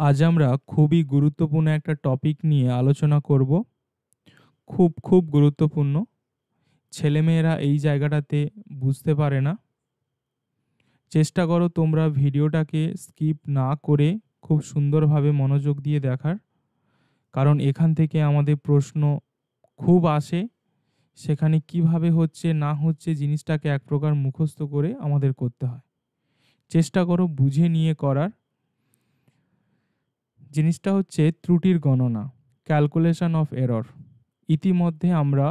আজ আমরা খুবই গুরুত্বপূর্ণ একটা টপিক নিয়ে আলোচনা করব। খুব গুরুত্বপূর্ণ। ছেলেমেয়েরা এই জায়গাটাতে বুঝতে পারে না। চেষ্টা করো তোমরা ভিডিওটাকে স্কিপ না করে খুব সুন্দরভাবে মনোযোগ দিয়ে দেখার। কারণ এখান থেকে আমাদের প্রশ্ন খুব আসে। সেখানে কিভাবে হচ্ছে না হচ্ছে জিনিসটাকে এক প্রকার মুখস্থ করে আমাদের করতে হয়। চেষ্টা করো বুঝে নিয়ে করার। জিনিসটা হচ্ছে ত্রুটির গণনা, ক্যালকুলেশন অফ এরর। ইতিমধ্যে আমরা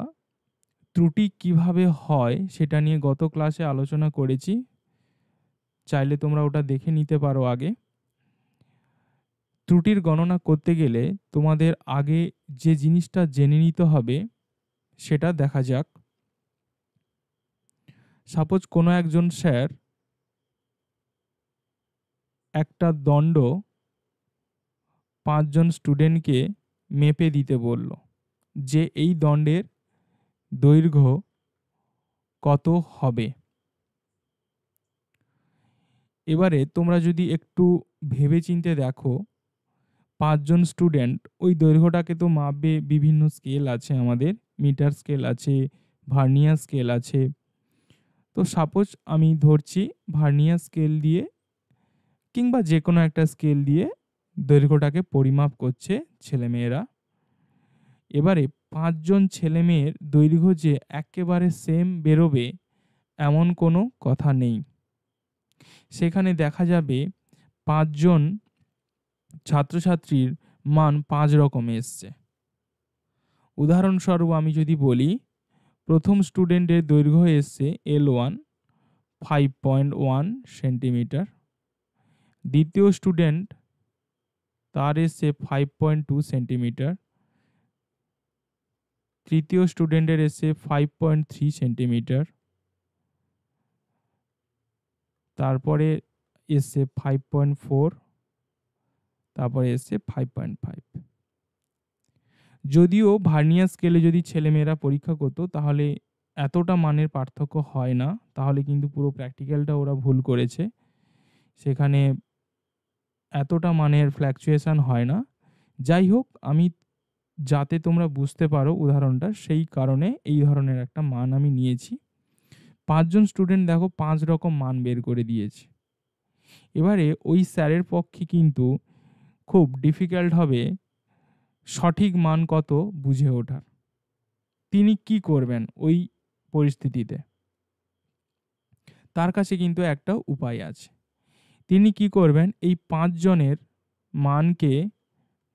ত্রুটি কিভাবে হয় সেটা নিয়ে গত ক্লাসে আলোচনা করেছি। চাইলে তোমরা ওটা দেখে নিতে পারো আগে। ত্রুটির গণনা করতে গেলে তোমাদের আগে যে জিনিসটা জেনে নিতে হবে সেটা দেখা যাক। সাপোজ কোনো একজন স্যার একটা দণ্ড 5 জন স্টুডেন্টকে মেপে দিতে বলল যে এই দণ্ডের দৈর্ঘ্য কত হবে। এবারে তোমরা যদি একটু ভেবেচিন্তে দেখো, 5 জন স্টুডেন্ট ওই দৈর্ঘ্যটাকে তো মাপবে। বিভিন্ন স্কেল আছে, আমাদের মিটার স্কেল আছে, ভার্নিয়ার স্কেল আছে। তো সাপোজ আমি ধরছি ভার্নিয়ার স্কেল দিয়ে কিংবা যে কোনো একটা স্কেল দিয়ে দৈর্ঘ্যটাকে পরিমাপ করছে ছেলেমেয়েরা। এবারে 5 জন ছেলেমেয়ের দৈর্ঘ্য যে একেবারে সেম বেরোবে এমন কোনো কথা নেই। সেখানে দেখা যাবে 5 জন ছাত্রছাত্রীর মান 5 রকম এসছে। উদাহরণস্বরূপ আমি যদি বলি, প্রথম স্টুডেন্টের দৈর্ঘ্য এসছে L1 5.1 সেন্টিমিটার, দ্বিতীয় স্টুডেন্ট তার এসছে 5.2 সেন্টিমিটার, তৃতীয় স্টুডেন্টের এসছে 5.3 সেন্টিমিটার, তারপরে এসছে 5.4, তারপরে এসছে 5.5। যদিও ভার্নিয়ার স্কেলে যদি ছেলেমেয়েরা পরীক্ষা করতো তাহলে এতটা মানের পার্থক্য হয় না, তাহলে কিন্তু পুরো প্র্যাকটিক্যালটা ওরা ভুল করেছে। সেখানে এতটা মানের ফ্ল্যাকচুয়েশন হয় না। যাই হোক, আমি যাতে তোমরা বুঝতে পারো উদাহরণটা, সেই কারণে এই ধরনের একটা মান আমি নিয়েছি। 5 জন স্টুডেন্ট দেখো 5 রকম মান বের করে দিয়েছে। এবারে ওই স্যারের পক্ষে কিন্তু খুব ডিফিকাল্ট হবে সঠিক মান কত বুঝে ওঠার। তিনি কি করবেন ওই পরিস্থিতিতে? তার কাছে কিন্তু একটা উপায় আছে। তিনি কি করবেন, এই 5 জনের মানকে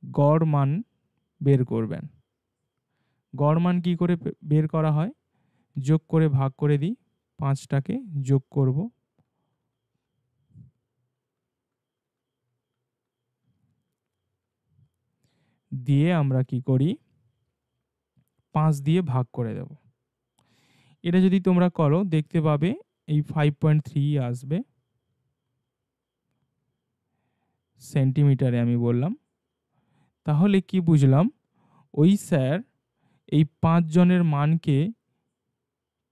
গড় মান বের করবেন। গড় মান কি করে বের করা হয়? যোগ করে ভাগ করে দিই, 5টাকে যোগ করব, দিয়ে আমরা কি করি, 5 দিয়ে ভাগ করে দেব। এটা যদি তোমরা করো দেখতে পাবে এই 5.3 আসবে সেন্টিমিটারে, আমি বললাম। তাহলে কি বুঝলাম, ওই স্যার এই 5 জনের মানকে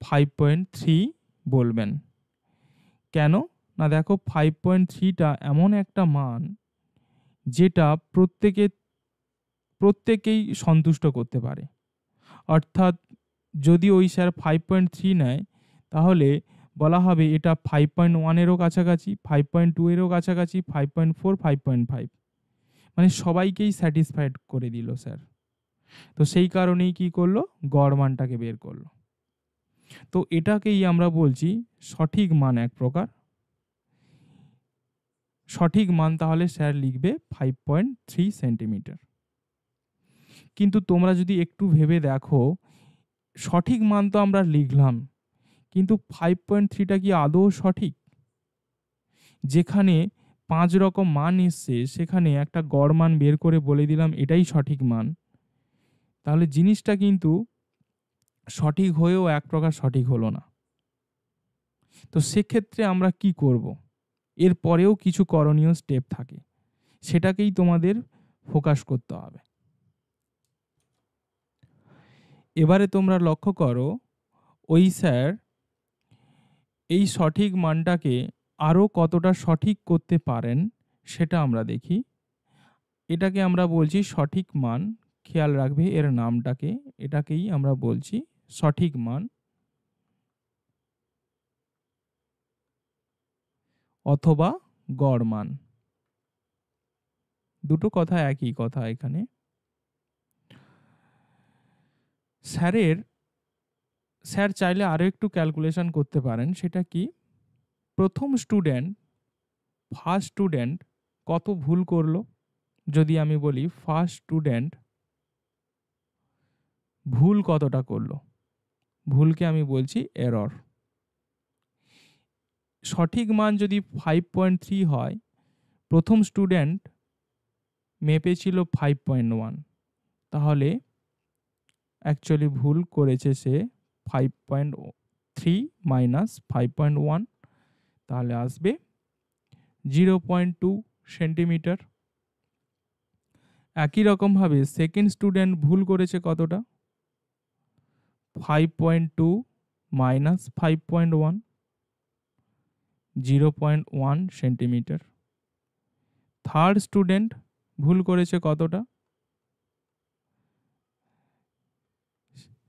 5.3 বলবেন। কেন না, দেখো 5.3টা এমন একটা মান যেটা প্রত্যেকেই সন্তুষ্ট করতে পারে। অর্থাৎ যদি ওই স্যার 5.3 নেয় তাহলে বলা হবে এটা 5.1-এরও কাছাকাছি, 5.2-এরও কাছাকাছি, 5.4, 5.5, মানে সবাইকেই স্যাটিসফাইড করে দিল স্যার। তো সেই কারণেই কি করলো, গড় মানটাকে বের করলো। তো এটাকেই আমরা বলছি সঠিক মান। এক প্রকার সঠিক মান তাহলে স্যার লিখবে 5.3 সেন্টিমিটার। কিন্তু তোমরা যদি একটু ভেবে দেখো, সঠিক মান তো আমরা লিখলাম, কিন্তু 5.3টা কি আদৌ সঠিক? যেখানে 5 রকম মান এসছে সেখানে একটা গড় মান বের করে বলে দিলাম এটাই সঠিক মান, তাহলে জিনিসটা কিন্তু সঠিক হয়েও এক প্রকার সঠিক হলো না। তো সেক্ষেত্রে আমরা কি করব? এর পরেও কিছু করণীয় স্টেপ থাকে, সেটাকেই তোমাদের ফোকাস করতে হবে। এবারে তোমরা লক্ষ্য করো, ওই স্যার এই সঠিক মানটাকে আরও কতটা সঠিক করতে পারেন সেটা আমরা দেখি। এটাকে আমরা বলছি সঠিক মান। খেয়াল রাখবে এর নামটাকে, এটাকেই আমরা বলছি সঠিক মান অথবা গড় মান। দুটো কথা একই কথা এখানে। স্যার চাইলে আরো একটু ক্যালকুলেশন করতে পারেন। সেটা কি, প্রথম স্টুডেন্ট ফার্স্ট স্টুডেন্ট কত ভুল করলো। যদি আমি বলি ফার্স্ট স্টুডেন্ট ভুল কতটা করলো, ভুলকে আমি বলছি এরর। সঠিক মান যদি 5.3 হয়, প্রথম স্টুডেন্ট মেপেছিল 5.1, তাহলে অ্যাকচুয়ালি ভুল করেছে সে 5.3 মাইনাস 5.1, তাহলে আসবে 0.2 সেন্টিমিটার। একই রকমভাবে সেকেন্ড স্টুডেন্ট ভুল করেছে কতটা, 5.2 মাইনাস 5.1, 0.1 সেন্টিমিটার। থার্ড স্টুডেন্ট ভুল করেছে কতটা,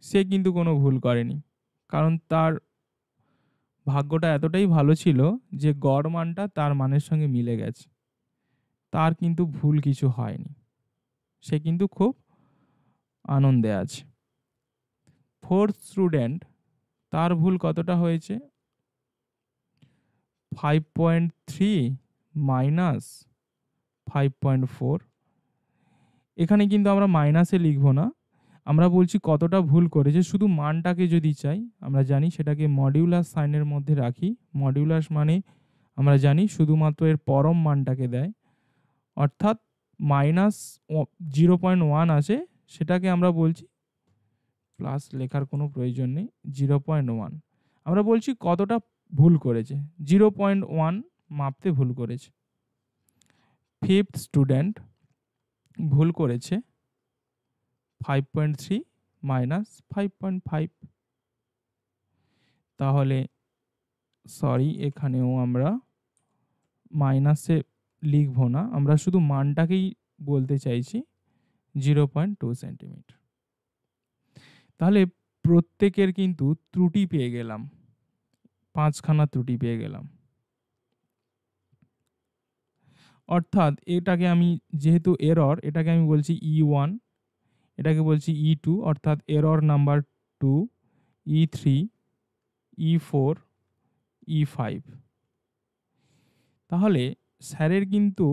সে কিন্তু কোনো ভুল করেনি, কারণ তার ভাগ্যটা এতটাই ভালো ছিল যে গড় মানটা তার মানের সঙ্গে মিলে গেছে, তার কিন্তু ভুল কিছু হয়নি, সে কিন্তু খুব আনন্দে আছে। ফোর্থ স্টুডেন্ট, তার ভুল কতটা হয়েছে, 5.3 মাইনাস 5.4। এখানে কিন্তু আমরা মাইনাসে লিখব না, আমরা বলছি কতটা ভুল করেছে। শুধু মানটাকে যদি চাই, আমরা জানি সেটাকে মডিউলাস সাইনের মধ্যে রাখি। মডিউলাস মানে আমরা জানি শুধুমাত্র এর পরম মানটাকে দেয়, অর্থাৎ মাইনাস 0.1 আছে, সেটাকে আমরা বলছি, প্লাস লেখার কোনো প্রয়োজন নেই, 0.1। আমরা বলছি কতটা ভুল করেছে, 0.1 মাপতে ভুল করেছে। ফিফথ স্টুডেন্ট ভুল করেছে 5.3 মাইনাস 5.5, তাহলে সরি এখানেও আমরা মাইনাসে লিখব না, আমরা শুধু মানটাকেই বলতে চাইছি 0.2 সেন্টিমিটার। তাহলে প্রত্যেকের কিন্তু ত্রুটি পেয়ে গেলাম, 5খানা ত্রুটি পেয়ে গেলাম। অর্থাৎ এটাকে আমি, যেহেতু এরর, এটাকে আমি বলছি E1, এটাকে বলছি E2, অর্থাৎ error number 2, E3, E4, E5। তাহলে স্যারের কিন্তু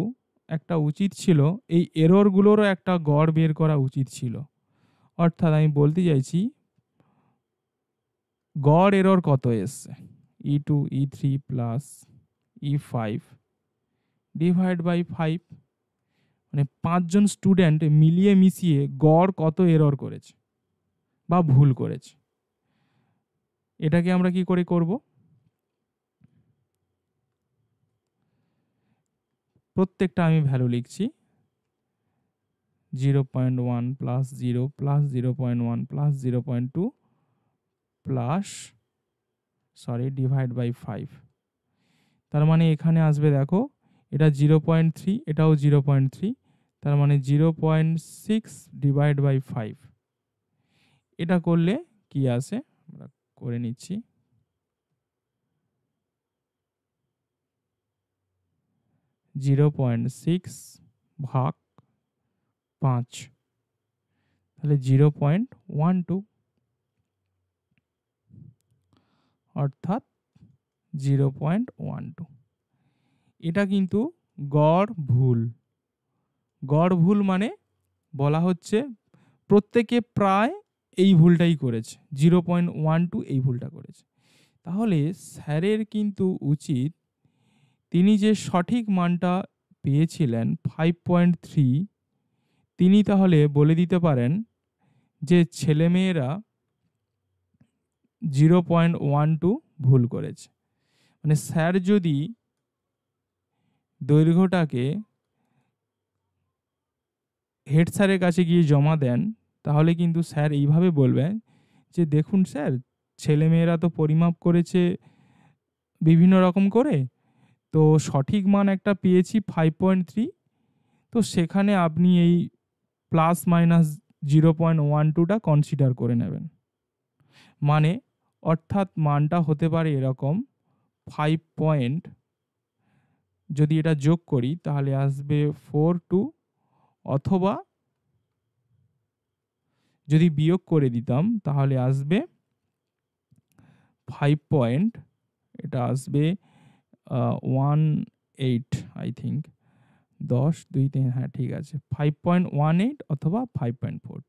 একটা উচিত ছিল এই এররগুলোরও একটা গড় বের করা উচিত ছিল। অর্থাৎ আমি বলতে চাইছি গড় এরর কত এসছে, E2, E3 plus E5 divide by 5, মানে 5 জন স্টুডেন্ট মিলিয়ে মিশিয়ে গড় কত এরর করেছে বা ভুল করেছে। এটাকে আমরা কি করে করব, প্রত্যেকটা আমি ভ্যালু লিখছি, 0.1 plus 0 plus 0.1 plus 0.2 plus divide by 5। তার মানে এখানে আসবে, দেখো এটা 0.3, এটাও 0.3, তার মানে 0.6 ডিভাইড বাই 5। এটা করলে কি আসে আমরা করে নিচ্ছি, 0.6 ভাগ 5, তাহলে 0.12, অর্থাৎ 0.12। এটা কিন্তু গড় ভুল। গড় ভুল মানে বলা হচ্ছে প্রত্যেকে প্রায় এই ভুলটাই করেছে, 0.12 এই ভুলটা করেছে। তাহলে স্যারের কিন্তু উচিত, তিনি যে সঠিক মানটা পেয়েছিলেন 5.3, তিনি তাহলে বলে দিতে পারেন যে ছেলেমেয়েরা 0.12 ভুল করেছে। মানে স্যার যদি দৈর্ঘ্যটাকে হেড স্যারের কাছে গিয়ে জমা দেন, তাহলে কিন্তু স্যার এইভাবে বলবেন যে দেখুন স্যার, ছেলেমেয়েরা তো পরিমাপ করেছে বিভিন্ন রকম করে, তো সঠিক মান একটা পেয়েছি 5.3, তো সেখানে আপনি এই প্লাস মাইনাস 0.12টা কনসিডার করে নেবেন। মানে অর্থাৎ মানটা হতে পারে এরকম 5 পয়েন্ট, যদি এটা যোগ করি তাহলে আসবে 42, অথবা যদি বিয়োগ করে দিতাম তাহলে আসবে 5 পয়েন্ট, এটা আসবে 18 আই থিঙ্ক, 10 2 3, হ্যাঁ ঠিক আছে, 5.18 অথবা 5.42।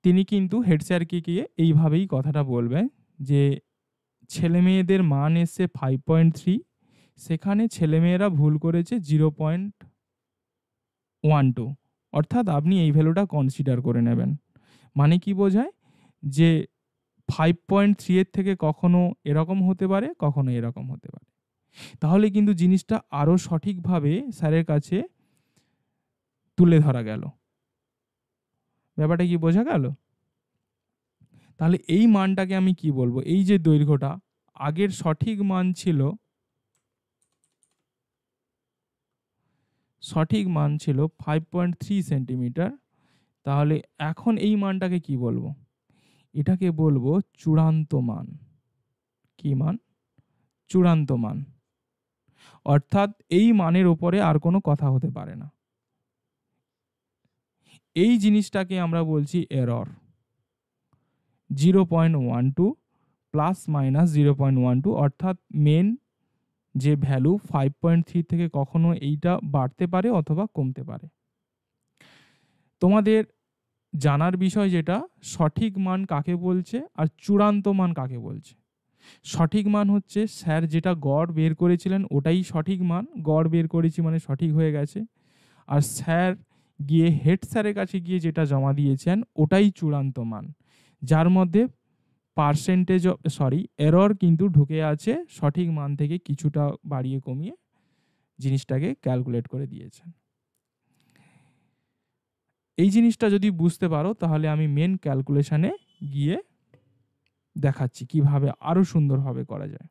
তিনি কিন্তু হেড স্যারকে গিয়ে এইভাবেই কথাটা বলবেন যে ছেলে মেয়েদের মান এসছে 5.3, সেখানে ছেলেমেয়েরা ভুল করেছে 0.12, অর্থাৎ আপনি এই ভ্যালুটা কনসিডার করে নেবেন। মানে কি বোঝায় যে 5.3 এর থেকে কখনো এরকম হতে পারে, কখনো এরকম হতে পারে। তাহলে কিন্তু জিনিসটা আরো সঠিকভাবে স্যারের কাছে তুলে ধরা গেল। ব্যাপারটা কি বোঝা গেল? তাহলে এই মানটাকে আমি কি বলবো, এই যে দৈর্ঘ্যটা আগের সঠিক মান ছিল, সঠিক মান ছিল 5.3 সেন্টিমিটার, তাহলে এখন এই মানটাকে কি বলবো? এটাকে বলবো চূড়ান্ত মান। কি মান? চূড়ান্ত মান। অর্থাৎ এই মানের উপরে আর কোনো কথা হতে পারে না। এই জিনিসটাকে আমরা বলছি এরর। 0.12 প্লাস মাইনাস 0.12, অর্থাৎ মেন যে ভ্যালু 5.3 থেকে কখনো এইটা বাড়তে পারে অথবা কমতে পারে। তোমাদের জানার বিষয় যেটা, সঠিক মান কাকে বলছে আর চূড়ান্ত মান কাকে বলছে। সঠিক মান হচ্ছে স্যার যেটা গড় বের করেছিলেন ওটাই সঠিক মান, গড় বের করেছি মানে সঠিক হয়ে গেছে। আর স্যার গিয়ে হেড স্যারের কাছে গিয়ে যেটা জমা দিয়েছেন ওটাই চূড়ান্ত মান, যার মধ্যে পার্সেন্টেজ এরর কিন্তু ঢুকে আছে, সঠিক মান থেকে কিছুটা বাড়িয়ে কমিয়ে জিনিসটাকে ক্যালকুলেট করে দিয়েছেন। এই জিনিসটা যদি বুঝতে পারো তাহলে আমি মেন ক্যালকুলেশনে গিয়ে দেখাচ্ছি কিভাবে আরো সুন্দরভাবে করা যায়।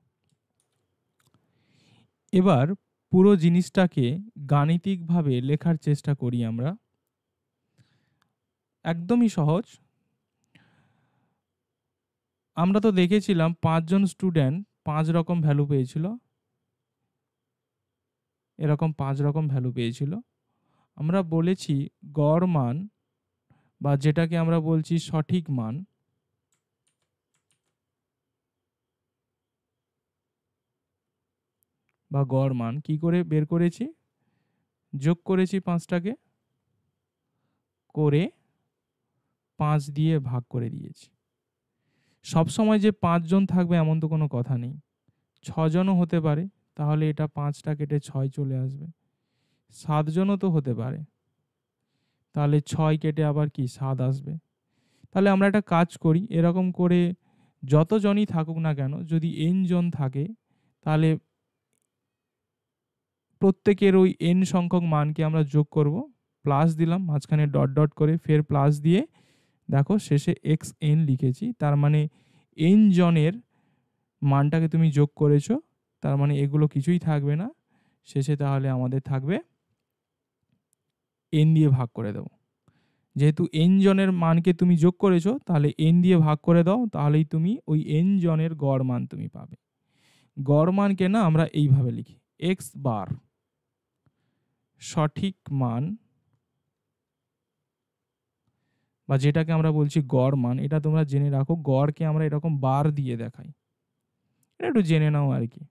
এবার পুরো জিনিসটাকে গাণিতিকভাবে লেখার চেষ্টা করি আমরা। একদমই সহজ। আমরা তো দেখেছিলাম 5 জন স্টুডেন্ট 5 রকম ভ্যালু পেয়েছিল, এরকম 5 রকম ভ্যালু পেয়েছিল। আমরা বলেছি গড় মান বা যেটাকে আমরা বলছি সঠিক মান, বা গড় মান কি করে বের করেছি? যোগ করেছি 5টাকে, করে 5 দিয়ে ভাগ করে দিয়েছি। সব সময় যে 5 জন থাকবে এমন তো কোনো কথা নেই, 6 জনও হতে পারে, তাহলে এটা 5টা কেটে 6 চলে আসবে। 7 জনও তো হতে পারে, তাহলে 6 কেটে আবার কি 7 আসবে। তাহলে আমরা একটা কাজ করি, এরকম করে যতজনই থাকুক না কেন, যদি n জন থাকে তাহলে প্রত্যেকের ওই n সংখ্যক মানকে আমরা যোগ করব, প্লাস দিলাম, মাঝখানে ডট ডট করে ফের প্লাস দিয়ে দেখো শেষে xn লিখেছি, তার মানে n জনের মানটাকে তুমি যোগ করেছো, তার মানে এগুলো কিছুই থাকবে না, শেষে তাহলে আমাদের থাকবে n দিয়ে ভাগ করে দেবো। যেহেতু n জনের মানকে তুমি যোগ করেছো তাহলে n দিয়ে ভাগ করে দাও, তাহলেই তুমি ওই n জনের গড় মান তুমি পাবে। গড় মানকে না আমরা এইভাবে লিখি x বার, সঠিক মান বা যেটাকে আমরা বলছি গড় মান, এটা তোমরা জেনে রাখো, গড়কে আমরা এরকম বার দিয়ে দেখাই, এটা একটু জেনে নাও আর কি।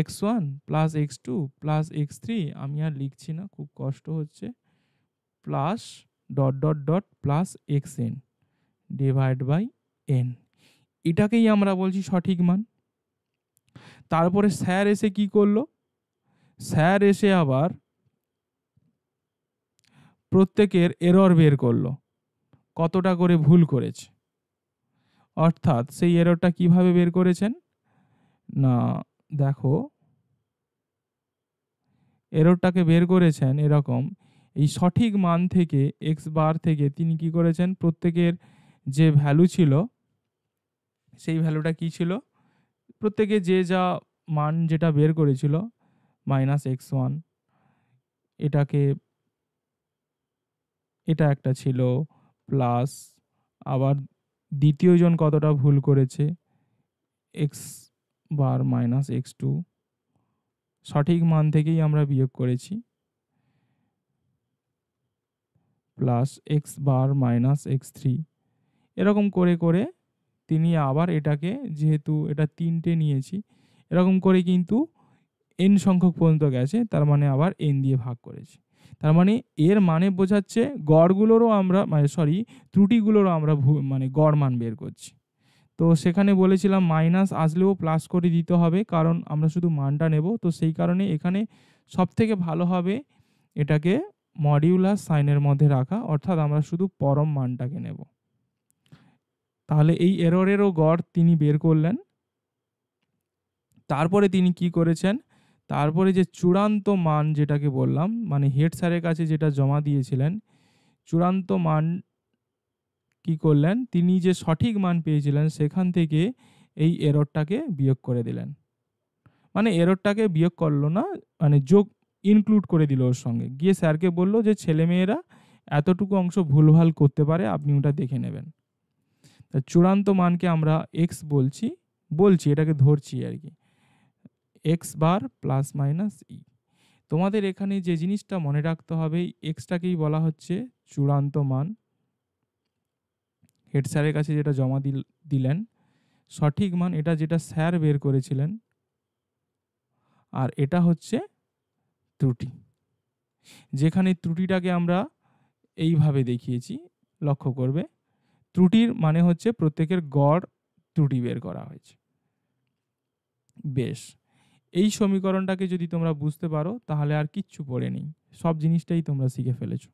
x1 plus x2 plus x3, আমি আর লিখছি না, খুব কষ্ট হচ্ছে, plus dot dot dot plus xn divide by n, এটাকেই আমরা বলছি সঠিক মান। তারপরে স্যার এসে কি করলো? স্যার এসে আবার প্রত্যেকের এরর বের করলো, কতটা করে ভুল করেছে। অর্থাৎ সেই এররটা কিভাবে বের করেছেন না, দেখো এররটাকে বের করেছেন এরকম, এই সঠিক মান থেকে এক্স বার থেকে তিনি কি করেছেন, প্রত্যেকের যে ভ্যালু ছিল সেই ভ্যালুটা কি ছিল, প্রত্যেকে যে যা মান যেটা বের করেছিল মাইনাস x1, এটাকে এটা একটা ছিল প্লাস, আবার দ্বিতীয় জন কতটা ভুল করেছে, x বার মাইনাস x2, সঠিক মান থেকেই আমরা বিয়োগ করেছি, plus x bar minus x3। এরকম করে করে তিনি আবার এটাকে, যেহেতু এটা 3টে নিয়েছি, এরকম করে কিন্তু n সংখ্যক পর্যন্ত গেছে, তার মানে আবার n দিয়ে ভাগ করেছি। তার মানে এর মানে বোঝাচ্ছে গড়গুলোরও আমরা ত্রুটিগুলোরও আমরা মানে গড় মান বের করছি। তো সেখানে বলেছিলাম মাইনাস আসলেও প্লাস করে দিতে হবে, কারণ আমরা শুধু মানটা নেব। তো সেই কারণে এখানে সবথেকে ভালো হবে এটাকে মডিউলাস সাইনের মধ্যে রাখা, অর্থাৎ আমরা শুধু পরম মানটাকে নেব। তাহলে এই এররেরও গড় তিনি বের করলেন। তারপরে তিনি কি করেছেন, তারপরে যে চূড়ান্ত মান যেটাকে বললাম, মানে হেড স্যারের কাছে যেটা জমা দিয়েছিলেন, চূড়ান্ত মান কি করলেন, তিনি যে সঠিক মান পেয়েছিলেন সেখান থেকে এই এররটাকে বিয়োগ করে দিলেন। মানে এররটাকে বিয়োগ করলো না, মানে যোগ ইনক্লুড করে দিল ওর সঙ্গে, গিয়ে স্যারকে বলল যে ছেলেমেয়েরা এতটুকু অংশ ভুলভাল করতে পারে, আপনি ওটা দেখে নেবেন। তা চূড়ান্ত মানকে আমরা এক্স বলছি এটাকে ধরছি আর কি, x bar plus minus E. তোমাদের এখানে যে জিনিসটা মনে রাখতে হবে, এক্সটাকেই বলা হচ্ছে চূড়ান্ত মান, হেড স্যারের কাছে যেটা জমা দিলেন সঠিক মান, এটা যেটা স্যার বের করেছিলেন, আর এটা হচ্ছে ত্রুটি। যেখানে ত্রুটিটাকে আমরা এইভাবে দেখিয়েছি, লক্ষ্য করবে, ত্রুটির মানে হচ্ছে প্রত্যেকের গড় ত্রুটি বের করা হয়েছে। বেশ, এই সমীকরণটাকে যদি তোমরা বুঝতে পারো তাহলে আর কিচ্ছু পড়ে নেই, সব জিনিসটাই তোমরা শিখে ফেলেছো।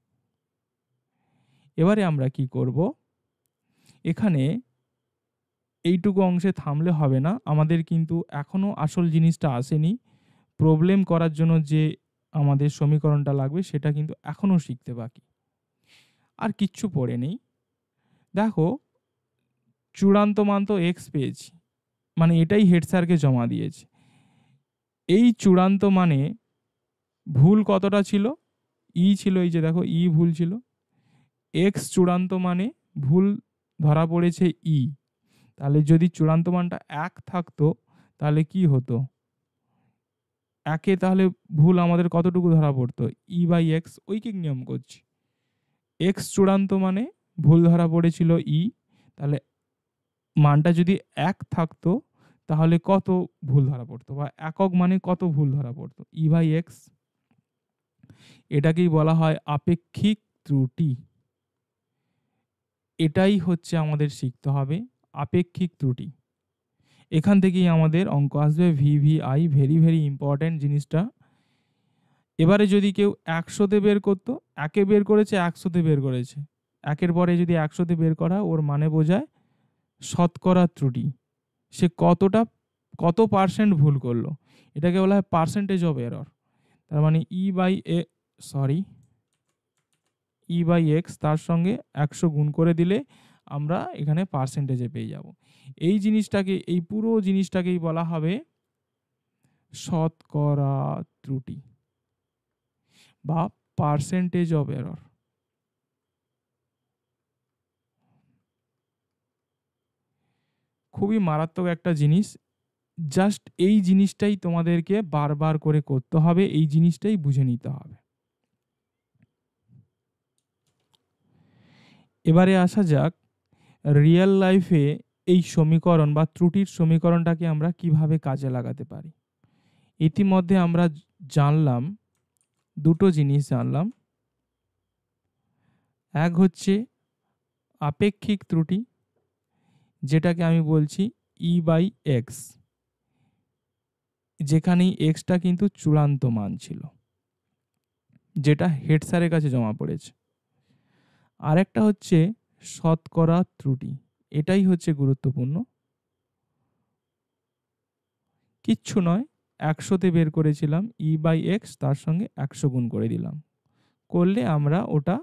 এবারে আমরা কি করব, এখানে এইটুকু অংশে থামলে হবে না, আমাদের কিন্তু এখনো আসল জিনিসটা আসেনি। প্রবলেম করার জন্য যে আমাদের সমীকরণটা লাগবে সেটা কিন্তু এখনো শিখতে বাকি, আর কিচ্ছু পড়ে নেই। দেখো, চূড়ান্ত মান তো এক্স পেয়েছি, মানে এটাই হেড স্যারকে জমা দিয়েছে। এই চূড়ান্ত মানে ভুল কতটা ছিল, ই ছিল, এই যে দেখো ই ভুল ছিল। এক্স চূড়ান্ত মানে ভুল ধরা পড়েছে ই, তাহলে যদি চূড়ান্ত মানটা 1 থাকতো তাহলে কি হতো, একে তাহলে ভুল আমাদের কতটুকু ধরা পড়তো, ই বাই এক্স, ঐকিক নিয়ম করছি। এক্স চূড়ান্ত মানে ভুল ধরা পড়েছিল ই, তাহলে মানটা যদি 1 থাকতো তাহলে কত ভুল ধরা পড়তো, বা একক মানে কত ভুল ধরা পড়তো, ই বাই এক্স। এটাকেই বলা হয় আপেক্ষিক ত্রুটি। এটাই হচ্ছে আমাদের শিখতে হবে, আপেক্ষিক ত্রুটি। এখান থেকেই আমাদের অঙ্ক আসবে ভিভিআই, ভেরি ভেরি ইম্পর্টেন্ট জিনিসটা। এবারে যদি কেউ 100তে বের করতো, একে বের করেছে 100তে বের করেছে, একের পরে যদি 100তে বের করা, ওর মানে বোঝায় শতকরা ত্রুটি, সে কত পার্সেন্ট ভুল করলো, এটাকে বলা হয় পার্সেন্টেজ অফ এরর। তার মানে ই বাই এক্স তার সঙ্গে 100 গুণ করে দিলে আমরা এখানে পার্সেন্টেজে পেয়ে যাব। এই জিনিসটাকে, এই পুরো জিনিসটাকেই বলা হবে শতকরা ত্রুটি বা পার্সেন্টেজ অফ এরর। খুবই মারাত্মক একটা জিনিস, জাস্ট এই জিনিসটাই তোমাদেরকে বারবার করে করতে হবে, এই জিনিসটাই বুঝে নিতে হবে। এবারে আসা যাক রিয়েল লাইফে এই সমীকরণ বা ত্রুটির সমীকরণটাকে আমরা কিভাবে কাজে লাগাতে পারি। ইতিমধ্যে আমরা জানলাম, দুটো জিনিস জানলাম। এক হচ্ছে আপেক্ষিক ত্রুটি, যেটাকে আমি বলছি ই বাই এক্স, যেখানে এক্সটা কিন্তু চূড়ান্ত মান ছিল, যেটা হেড স্যারের কাছে জমা পড়েছে। আরেকটা হচ্ছে শতকরা ত্রুটি, এটাই হচ্ছে গুরুত্বপূর্ণ। কিচ্ছু নয়, 100তে বের করেছিলাম, ই বাই এক্স তার সঙ্গে 100 গুণ করে দিলাম, করলে আমরা ওটা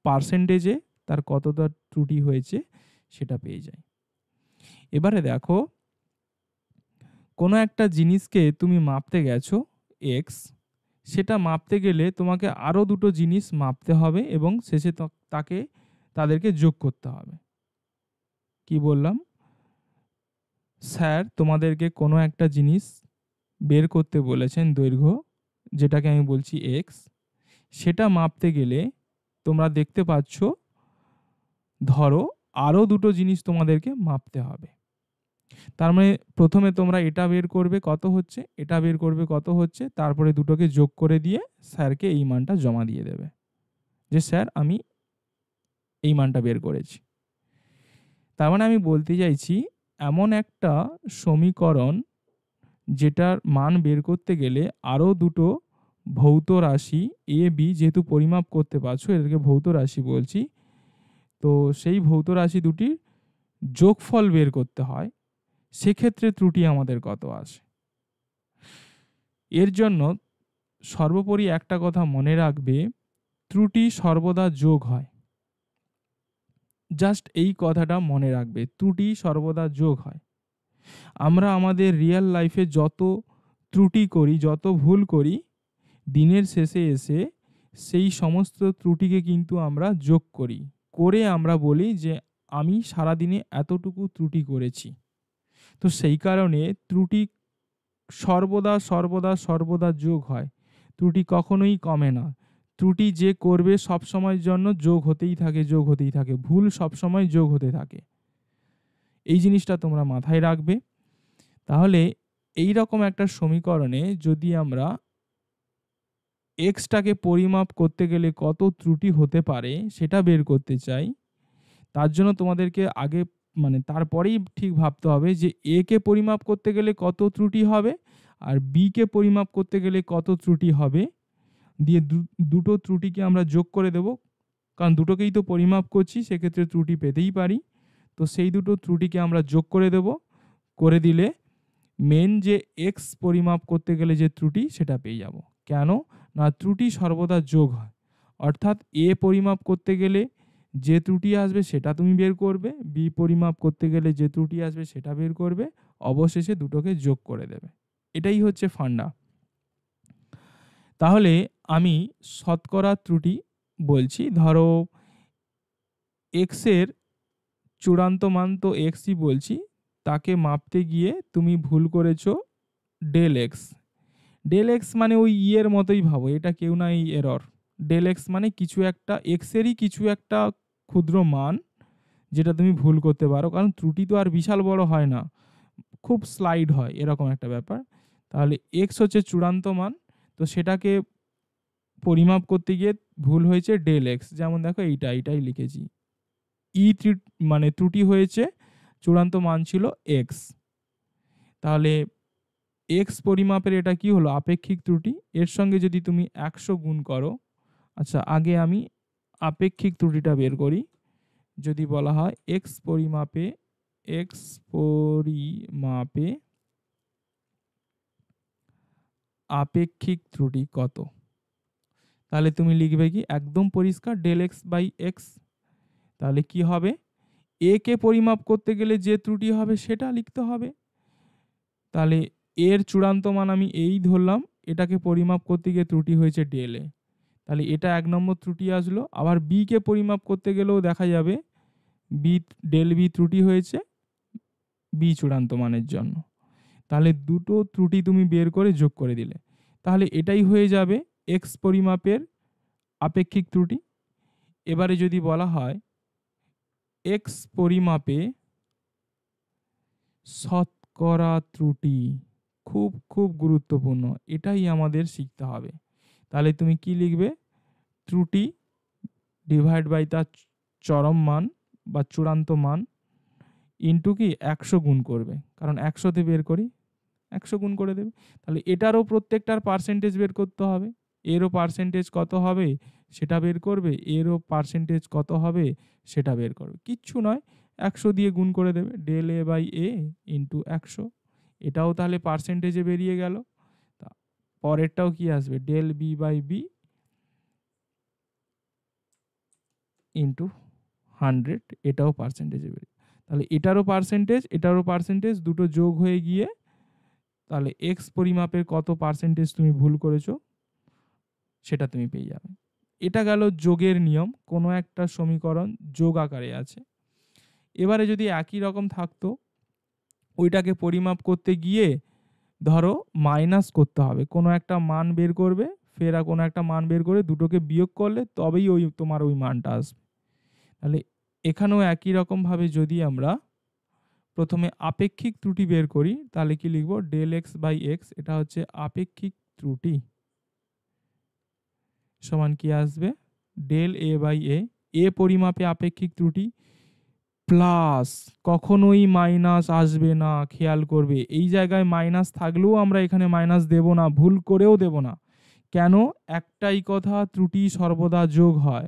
পার্সেন্টেজে তার কতটা ত্রুটি হয়েছে সেটা পেয়ে যাই। এবারে দেখো, কোনো একটা জিনিসকে তুমি মাপতে গেছো, এক্স, সেটা মাপতে গেলে তোমাকে আরও দুটো জিনিস মাপতে হবে এবং শেষে তাদেরকে যোগ করতে হবে। কি বললাম? স্যার তোমাদেরকে কোনো একটা জিনিস বের করতে বলেছেন দৈর্ঘ্য, যেটাকে আমি বলছি এক্স, সেটা মাপতে গেলে তোমরা দেখতে পাচ্ছ, ধরো আরও দুটো জিনিস তোমাদেরকে মাপতে হবে। তার মানে প্রথমে তোমরা এটা বের করবে কত হচ্ছে, এটা বের করবে কত হচ্ছে, তারপরে দুটোকে যোগ করে দিয়ে স্যারকে এই মানটা জমা দিয়ে দেবে যে স্যার আমি এই মানটা বের করেছি। তার মানে আমি বলতে চাইছি এমন একটা সমীকরণ যেটার মান বের করতে গেলে আরও দুটো ভৌত রাশি এ বি যেহেতু পরিমাপ করতে পারছো, এদেরকে ভৌত রাশি বলছি, তো সেই ভৌত রাশি দুটির যোগফল বের করতে হয়, সেক্ষেত্রে ত্রুটি আমাদের কত আসে। এর জন্য সর্বোপরি একটা কথা মনে রাখবে, ত্রুটি সর্বদা যোগ হয়। জাস্ট এই কথাটা মনে রাখবে, ত্রুটি সর্বদা যোগ হয়। আমরা আমাদের রিয়েল লাইফে যত ত্রুটি করি, যত ভুল করি, দিনের শেষে এসে সেই সমস্ত ত্রুটিকে কিন্তু আমরা যোগ করি, করে আমরা বলি যে আমি সারাদিনে এতটুকু ত্রুটি করেছি। তো সেই কারণে ত্রুটি সর্বদা সর্বদা সর্বদা যোগ হয়, ত্রুটি কখনোই কমে না। ত্রুটি যে করবে সব সময়ের জন্য যোগ হতেই থাকে, যোগ হতেই থাকে, ভুল সবসময় যোগ হতে থাকে। এই জিনিসটা তোমরা মাথায় রাখবে। তাহলে এই রকম একটা সমীকরণে যদি আমরা এক্সটাকে পরিমাপ করতে গেলে কত ত্রুটি হতে পারে সেটা বের করতে চাই, তার জন্য তোমাদেরকে আগে তারপরেই ঠিক ভাবতে হবে যে এ কে পরিমাপ করতে গেলে কত ত্রুটি হবে আর বি কে পরিমাপ করতে গেলে কত ত্রুটি হবে, দিয়ে দুটো ত্রুটিকে আমরা যোগ করে দেব, কারণ দুটোকেই তো পরিমাপ করছি, সেক্ষেত্রে ত্রুটি পেতেই পারি। তো সেই দুটো ত্রুটিকে আমরা যোগ করে দেব, করে দিলে মেন যে এক্স পরিমাপ করতে গেলে যে ত্রুটি সেটা পেয়ে যাব। কেন না, ত্রুটি সর্বদা যোগ হয়, অর্থাৎ এ পরিমাপ করতে গেলে যে ত্রুটি আসবে সেটা তুমি বের করবে, বি পরিমাপ করতে গেলে যে ত্রুটি আসবে সেটা বের করবে, অবশেষে দুটোকে যোগ করে দেবে। এটাই হচ্ছে ফান্ডা। তাহলে আমি শতকরা ত্রুটি বলছি, ধরো এক্স এর চূড়ান্ত মান তো এক্সই বলছি, তাকে মাপতে গিয়ে তুমি ভুল করেছো ডেল এক্স। ডেল এক্স মানে ওই এর মতোই ভাবো, এটা কেউ না এই এরর। ডেল এক্স মানে কিছু একটা এক্সেরই কিছু একটা ক্ষুদ্র মান যেটা তুমি ভুল করতে পারো, কারণ ত্রুটি তো আর বিশাল বড় হয় না, খুব স্লাইড হয়, এরকম একটা ব্যাপার। তাহলে এক্স হচ্ছে চূড়ান্ত মান, তো সেটাকে পরিমাপ করতে গিয়ে ভুল হয়েছে ডেল এক্স, যেমন দেখো এইটাই লিখেছি, ত্রুটি হয়েছে, চূড়ান্ত মান ছিল এক্স। তাহলে এক্স পরিমাপের এটা কি হলো, আপেক্ষিক ত্রুটি। এর সঙ্গে যদি তুমি 100 গুণ করো, আচ্ছা আগে আমি আপেক্ষিক ত্রুটিটা বের করি। যদি বলা হয় এক্স পরিমাপে আপেক্ষিক ত্রুটি কত, তাহলে তুমি লিখবে কি, একদম পরিষ্কার, ডেল এক্স বাই এক্স। তাহলে কি হবে, এ কে পরিমাপ করতে গেলে যে ত্রুটি হবে সেটা লিখতে হবে। তাহলে এর চূড়ান্ত মান আমি এই ধরলাম, এটাকে পরিমাপ করতে গিয়ে ত্রুটি হয়েছে ডেল এ, তাহলে এটা 1 নম্বর ত্রুটি আসলো। আবার বি কে পরিমাপ করতে গেলেও দেখা যাবে ডেল বি ত্রুটি হয়েছে বি চূড়ান্ত মানের জন্য। তাহলে দুটো ত্রুটি তুমি বের করে যোগ করে দিলে, তাহলে এটাই হয়ে যাবে এক্স পরিমাপের আপেক্ষিক ত্রুটি। এবারে যদি বলা হয় এক্স পরিমাপে শতকরা ত্রুটি, খুব খুব গুরুত্বপূর্ণ, এটাই আমাদের শিখতে হবে। তাহলে তুমি কি লিখবে, ত্রুটি ডিভাইড বাই তার চরম মান বা চূড়ান্ত মান ইন্টু কি 100 গুণ করবে, কারণ 100তে বের করি, 100 গুণ করে দেবে। তাহলে এটারও প্রত্যেকটার পার্সেন্টেজ বের করতে হবে, এরও পার্সেন্টেজ কত হবে সেটা বের করবে, এরও পার্সেন্টেজ কত হবে সেটা বের করবে, কিচ্ছু নয়, 100 দিয়ে গুণ করে দেবে, del A by A into 100। এটাও তাহলে পার্সেন্টেজে বেরিয়ে গেল। পরেরটাও কি আসবে, del B by B into 100, এটাও পার্সেন্টেজে বেরিয়ে। তাহলে এটারও পার্সেন্টেজ দুটো যোগ হয়ে গিয়ে তাহলে এক্স পরিমাপের কত পার্সেন্টেজ তুমি ভুল করেছো সেটা তুমি পেয়ে যাবে। এটা গেল যোগের নিয়ম, কোনো একটা সমীকরণ যোগ আকারে আছে। এবারে যদি একই রকম থাকতো, ওইটাকে পরিমাপ করতে গিয়ে ধরো মাইনাস করতে হবে, কোনো একটা মান বের করবে, ফের কোনো একটা মান বের করে দুটোকে বিয়োগ করলে তবেই ওই তোমার ওই মানটা আসবে। তাহলে এখানেও একই রকমভাবে যদি আমরা প্রথমে আপেক্ষিক ত্রুটি বের করি তাহলে কি লিখবো, ডেল এক্স বাই এক্স, এটা হচ্ছে আপেক্ষিক ত্রুটি, সমান কি আসবে, ডেল এ বাই এ পরিমাপে আপেক্ষিক ত্রুটি, প্লাস কখনোই মাইনাস আসবে না, খেয়াল করবে এই জায়গায় মাইনাস থাকলেও আমরা এখানে মাইনাস দেব না, ভুল করেও দেব না। কেন? একটাই কথা, ত্রুটি সর্বদা যোগ হয়।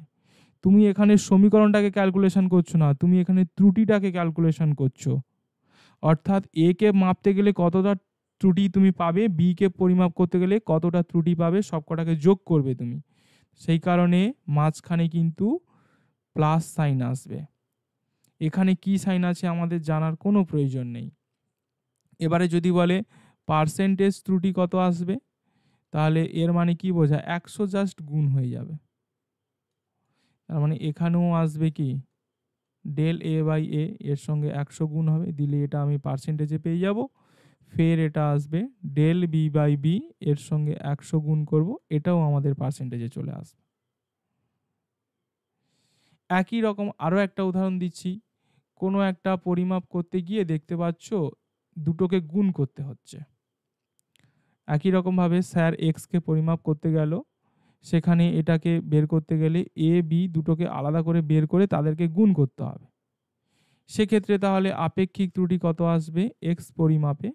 তুমি এখানে সমীকরণটাকে ক্যালকুলেশন করছো না, তুমি এখানে ত্রুটিটাকে ক্যালকুলেশন করছো। অর্থাৎ এ কে মাপতে গেলে কতটা ত্রুটি তুমি পাবে, বি কে পরিমাপ করতে গেলে কতটা ত্রুটি পাবে, সবকটাকে যোগ করবে তুমি। সেই কারণে মাঝখানে কিন্তু প্লাস সাইন আসবে। এখানে কি সাইন আছে আমাদের জানার কোনো প্রয়োজন নেই। এবারে যদি বলে পার্সেন্টেজ ত্রুটি কত আসবে, তাহলে এর মানে কি বোঝায়, 100 জাস্ট গুণ হয়ে যাবে। তার মানে এখানেও আসবে কি, ডেল এ বাই এর সঙ্গে 100 গুণ হবে, দিলে এটা আমি পার্সেন্টেজে পেয়ে যাব। ফের এটা আসবে ডেল বি বাই বি, এর সঙ্গে 100 গুণ করব, এটাও আমাদের পার্সেন্টেজে চলে আসবে। একই রকম আরও একটা উদাহরণ দিচ্ছি। কোনো একটা পরিমাপ করতে গিয়ে দেখতে পাচ্ছ দুটোকে গুণ করতে হচ্ছে। একই রকমভাবে স্যার এক্সকে পরিমাপ করতে গেল, সেখানে এটাকে বের করতে গেলে এ বি দুটোকে আলাদা করে বের করে তাদেরকে গুণ করতে হবে। সেক্ষেত্রে তাহলে আপেক্ষিক ত্রুটি কত আসবে, এক্স পরিমাপে,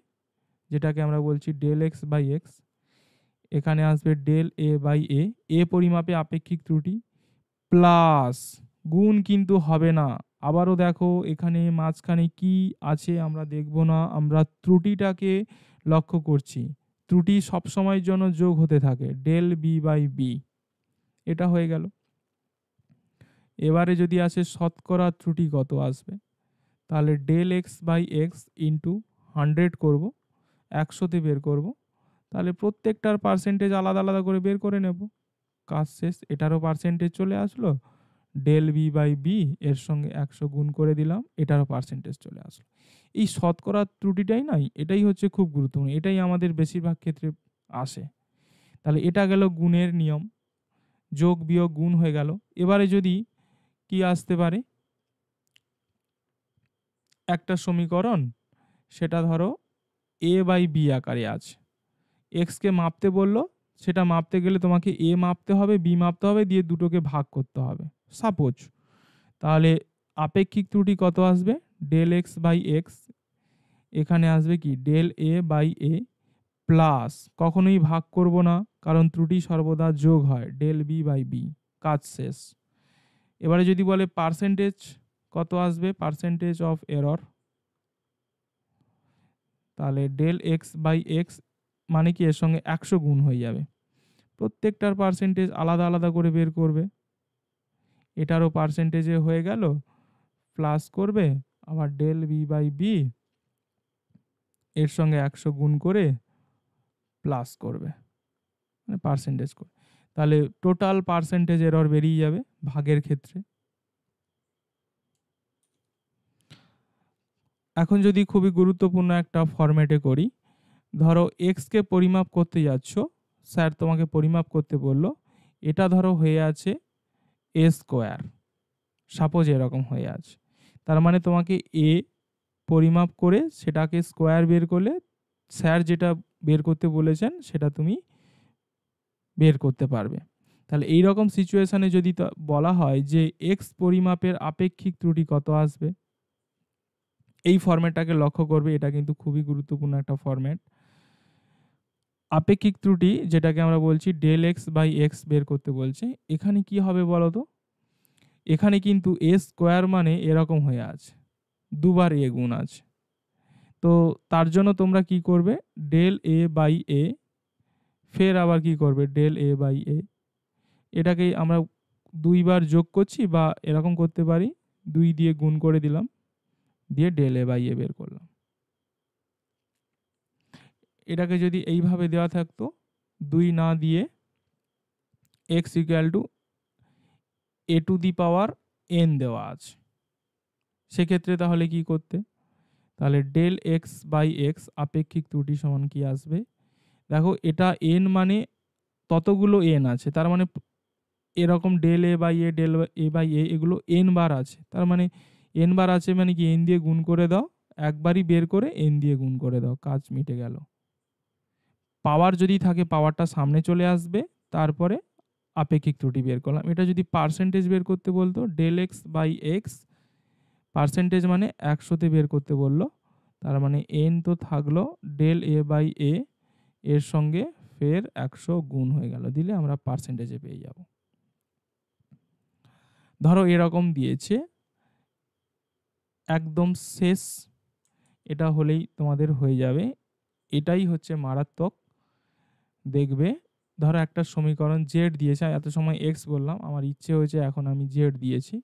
যেটাকে আমরা বলছি ডেল এক্স বাই এক্স, এখানে আসবে ডেল এ বাই এ পরিমাপে আপেক্ষিক ত্রুটি, প্লাস গুণ কিন্তু হবে না। আবারও দেখো এখানে মাঝখানে কি আছে আমরা দেখব না, আমরা ত্রুটিটাকে লক্ষ্য করছি। ত্রুটি সবসময়ের জন্য যোগ হতে থাকে, ডেল বি বাই বি, এটা হয়ে গেল। এবারে যদি আসে শতকরা ত্রুটি কত আসবে, তাহলে del X by X into 100 করব, 100তে বের করব, তাহলে প্রত্যেকটার পার্সেন্টেজ আলাদা আলাদা করে বের করে নেব, কাজ শেষ। এটারও পার্সেন্টেজ চলে আসলো, ডেল বি বাই বি এর সঙ্গে 100 গুণ করে দিলাম, এটারও পার্সেন্টেজ চলে আসলো। এই শতকরা ত্রুটিটাই নাই, এটাই হচ্ছে খুব গুরুত্বপূর্ণ, এটাই আমাদের বেশিরভাগ ক্ষেত্রে আসে। তাহলে এটা গেল গুণের নিয়ম, যোগ বিয়োগ গুণ হয়ে গেল। এবারে যদি কি আসতে পারে, একটা সমীকরণ, সেটা ধরো এ বাই বি আকারে আছে, এক্সকে মাপতে বললো, সেটা মাপতে গেলে তোমাকে এ মাপতে হবে, বি মাপতে হবে, দিয়ে দুটোকে ভাগ করতে হবে সাপোজ। তাহলে আপেক্ষিক ত্রুটি কত আসবে, ডেল এক্স বাই এক্স, এখানে আসবে কি del A by A, plus কখনোই ভাগ করব না কারণ ত্রুটি সর্বদা যোগ হয়, ডেল বি বাই বি, কাজ শেষ। এবারে যদি বলে পার্সেন্টেজ কত আসবে, পার্সেন্টেজ অফ এরর, তাহলে ডেল এক্স বাই এক্স মানে কি এর সঙ্গে 100 গুণ হয়ে যাবে, প্রত্যেকটার পার্সেন্টেজ আলাদা আলাদা করে বের করবে, এটারও পার্সেন্টেজে হয়ে গেল, প্লাস করবে, আবার ডেল বি বাই বি এর সঙ্গে 100 গুণ করে প্লাস করবে, মানে পার্সেন্টেজ করে, তাহলে টোটাল পার্সেন্টেজ এরর বেরিয়ে যাবে ভাগের ক্ষেত্রে। এখন যদি খুবই গুরুত্বপূর্ণ একটা ফরম্যাটে করি, ধরো এক্সকে পরিমাপ করতে যাচ্ছ, স্যার তোমাকে পরিমাপ করতে বলল, এটা ধরো হয়ে আছে এ স্কোয়ার, সাপোজ এরকম হয়ে আছে, তার মানে তোমাকে এ পরিমাপ করে সেটাকে স্কোয়ার বের করলে স্যার যেটা বের করতে বলেছেন সেটা তুমি বের করতে পারবে। তাহলে এই রকম সিচুয়েশনে যদি বলা হয় যে এক্স পরিমাপের আপেক্ষিক ত্রুটি কত আসবে, এই ফরম্যাটটাকে লক্ষ্য করবে, এটা কিন্তু খুবই গুরুত্বপূর্ণ একটা ফরম্যাট। আপেক্ষিক ত্রুটি যেটাকে আমরা বলছি ডেল এক্স বাই এক্স বের করতে বলছে, এখানে কি হবে বলো তো, এখানে কিন্তু এ স্কোয়ার মানে এরকম হয়ে আছে, দুবার এ গুণ আছে, তো তার জন্য তোমরা কি করবে, ডেল এ বাই এ, ফের আবার কি করবে ডেল এ বাই এ, এটাকে আমরা দুইবার যোগ করছি বা এরকম করতে পারি, 2 দিয়ে গুণ করে দিলাম, দিয়ে ডেল এ বাই এ বের করলাম। এটাকে যদি এইভাবে দেওয়া থাকতো 2 না দিয়ে x equal to a two the power n দেওয়া আছে, সেক্ষেত্রে তাহলে কি করতে, তাহলে ডেল এক্স বাই এক্স আপেক্ষিক ত্রুটি সমান কি আসবে, দেখো এটা n মানে ততগুলো n আছে, তার মানে এরকম del A by A del A by A এগুলো n বার আছে, তার মানে n বার আছে মানে কি n দিয়ে গুণ করে দাও, একবারই বের করে n দিয়ে গুণ করে দাও, কাজ মিটে গেল। পাওয়ার যদি থাকে পাওয়ারটা সামনে চলে আসবে, তারপরে আপেক্ষিক ত্রুটি বের করলাম। এটা যদি পার্সেন্টেজ বের করতে বলতো del X by X, percentage মানে 100তে বের করতে বললো, তার মানে n তো থাকলো ডেল এ বাই এ এর সঙ্গে ফের 100 গুণ হয়ে গেল, দিলে আমরা পার্সেন্টেজে পেয়ে যাব। ধরো এরকম দিয়েছে, একদম শেষ এটা হলেই তোমাদের হয়ে যাবে। এটাই হচ্ছে মারাত্মক। দেখবে ধরো একটা সমীকরণ জেড দিয়েছে, এত সময় এক্স বললাম, আমার ইচ্ছে হয়েছে এখন আমি জেড দিয়েছি।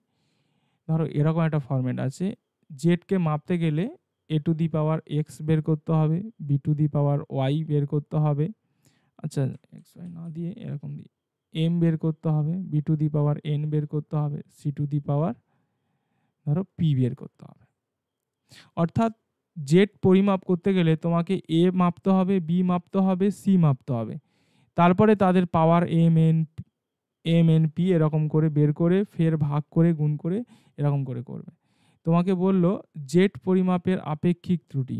ধরো এরকম একটা ফরম্যাট আছে, জেডকে মাপতে গেলে এ টু দি পাওয়ার এক্স বের করতে হবে, B to the power Y বের করতে হবে, আচ্ছা এক্স ওয়াই না দিয়ে এরকম দিয়ে এম বের করতে হবে, B to the power N বের করতে হবে, সি টু দি পাওয়ার ধরো পি বের করতে হবে। অর্থাৎ জেড পরিমাপ করতে গেলে তোমাকে এ মাপতে হবে, বি মাপতে হবে, সি মাপতে হবে, তারপরে তাদের পাওয়ার এম এন পি এরকম করে বের করে ফের ভাগ করে গুণ করে এরকম করে করবে। তোমাকে বলল জেড পরিমাপের আপেক্ষিক ত্রুটি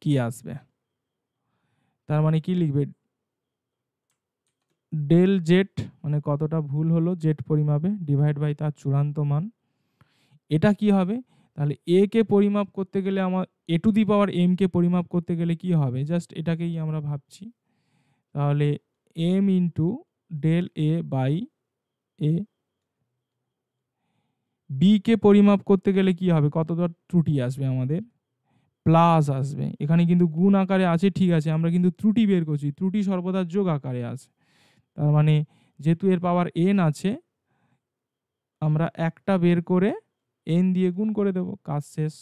কি আসবে, তার মানে কি লিখবে, ডেল জেড মানে কতটা ভুল হলো জেড পরিমাপে ডিভাইড বাই তার চূড়ান্ত মান। এটা কি হবে, তাহলে এ কে পরিমাপ করতে গেলে আমার এ two the power M K পরিমাপ করতে গেলে কি হবে, জাস্ট এটাকেই আমরা ভাবছি, তাহলে M into del A by A. B কে পরিমাপ করতে গেলে কি হবে, কতটা ত্রুটি আসবে আমাদের, প্লাস আসবে, এখানে কিন্তু গুণ আকারে আছে ঠিক আছে, আমরা কিন্তু ত্রুটি বের করছি, ত্রুটি সর্বদা যোগ আকারে আছে, তার মানে যেহেতু এর পাওয়ার এন আছে আমরা একটা বের করে এন দিয়ে গুণ করে দেব, কাজ শেষ।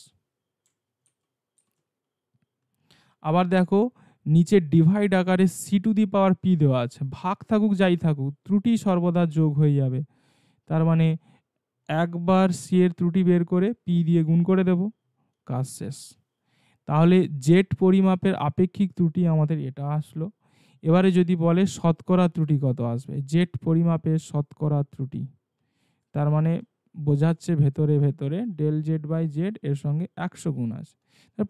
আবার দেখো নিচে ডিভাইড আকারে C to the power P দেওয়া আছে, ভাগ থাকুক যাই থাকুক ত্রুটি সর্বদা যোগ হয়ে যাবে, তার মানে একবার সি এর ত্রুটি বের করে পি দিয়ে গুণ করে দেব, কাজ শেষ। তাহলে জেড পরিমাপের আপেক্ষিক ত্রুটি আমাদের এটা আসলো। এবারে যদি বলে শতকরা ত্রুটি কত আসবে, জেড পরিমাপের শতকরা ত্রুটি, তার মানে বোঝাচ্ছে ভেতরে ভেতরে ডেল জেড বাই জেড এর সঙ্গে 100 গুণ আছে,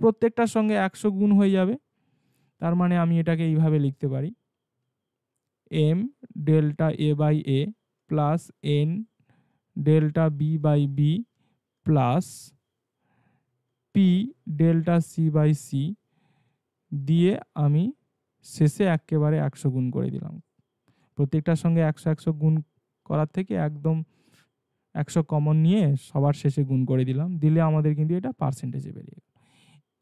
প্রত্যেকটার সঙ্গে 100 গুণ হয়ে যাবে, তার মানে আমি এটাকে এইভাবে লিখতে পারি, M delta A by A plus N delta B by B plus P delta C by C দিয়ে আমি শেষে একেবারে 100 গুণ করে দিলাম। প্রত্যেকটার সঙ্গে 100 গুণ করার থেকে একদম 100 কমন নিয়ে সবার শেষে গুণ করে দিলাম, দিলে আমাদের কিন্তু এটা পার্সেন্টেজে বেরিয়ে গেল।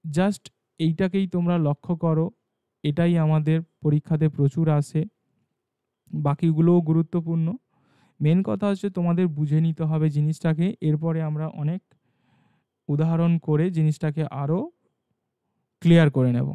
জাস্ট এইটাকেই তোমরা লক্ষ্য করো, এটাই আমাদের পরীক্ষাতে প্রচুর আসে, বাকিগুলোও গুরুত্বপূর্ণ। মেন কথা হচ্ছে তোমাদের বুঝে নিতে হবে জিনিসটাকে, এরপরে আমরা অনেক উদাহরণ করে জিনিসটাকে আরো ক্লিয়ার করে নেব।